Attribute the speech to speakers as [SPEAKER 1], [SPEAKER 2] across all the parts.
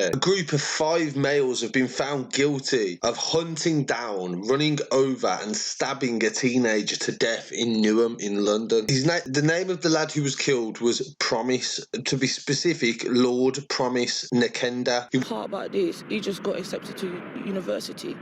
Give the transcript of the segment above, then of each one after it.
[SPEAKER 1] A group of 5 males have been found guilty of hunting down, running over and stabbing a teenager to death in Newham in London. The name of the lad who was killed was Promise, to be specific, Lord Promise Nkenda.
[SPEAKER 2] Part about this, he just got accepted to university.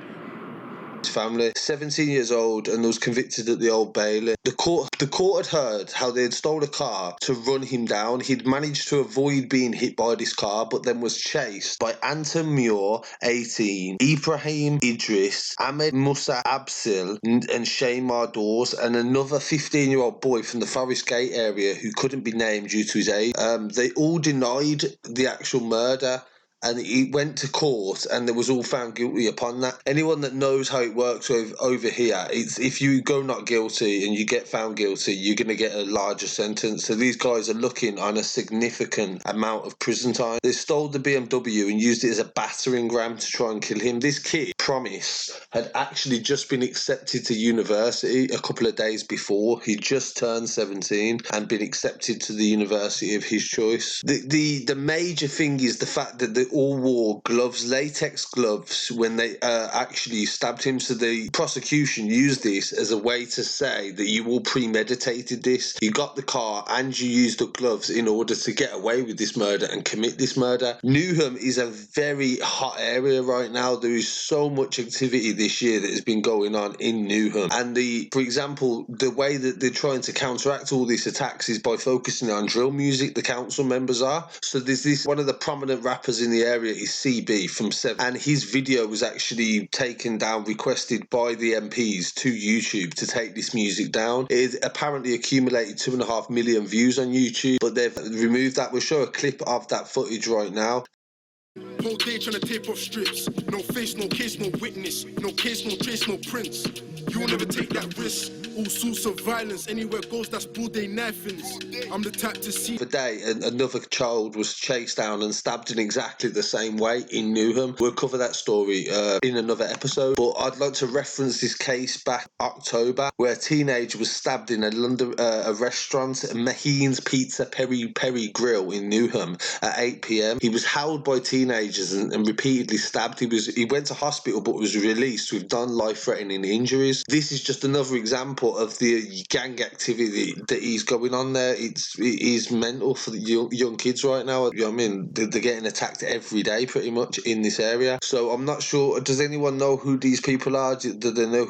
[SPEAKER 1] His family, 17 years old, and was convicted at the Old Bailey. The court had heard how they had stole a car to run him down. He'd managed to avoid being hit by this car, but then was chased by Anton Muir, 18, Ibrahim Idris, Ahmed Musa Absil, and Shaymar Dawes, and another 15-year-old boy from the Forest Gate area who couldn't be named due to his age. They all denied the actual murder, and he went to court and they was all found guilty upon that. Anyone that knows how it works over here, it's if you go not guilty and you get found guilty, you're going to get a larger sentence. So these guys are looking on a significant amount of prison time. They stole the BMW and used it as a battering ram to try and kill him. This kid, Promise, had actually just been accepted to university a couple of days before. He just turned 17 and been accepted to the university of his choice. The major thing is the fact that they all wore gloves, latex gloves, when they actually stabbed him. So the prosecution used this as a way to say that you all premeditated this. You got the car and you used the gloves in order to get away with this murder and commit this murder. Newham is a very hot area right now. There is so much activity this year that has been going on in Newham. And for example, the way that they're trying to counteract all these attacks is by focusing on drill music, the council members are. So there's this, one of the prominent rappers in the area is CB from 7, and his video was actually taken down, requested by the MPs to YouTube to take this music down. It apparently accumulated 2.5 million views on YouTube, but they've removed that. We'll show a clip of that footage right now.
[SPEAKER 3] Whole day trying to tape off strips. No face, no case, no witness. No case, no trace, no prints. You will never take that risk. All sorts of violence. Anywhere goes, that's broad day knifings. I'm the type to see.
[SPEAKER 1] The day another child was chased down and stabbed in exactly the same way in Newham. We'll cover that story in another episode. But I'd like to reference this case back October, where a teenager was stabbed in a London a restaurant, Maheen's Pizza Peri Grill in Newham at 8 p.m. He was held by teenagers and repeatedly stabbed. He went to hospital but was released with non-life-threatening injuries. This is just another example of the gang activity that is going on there. It is mental for the young kids right now. You know what I mean? They're getting attacked every day pretty much in this area. So I'm not sure, does anyone know who these people are? Do they know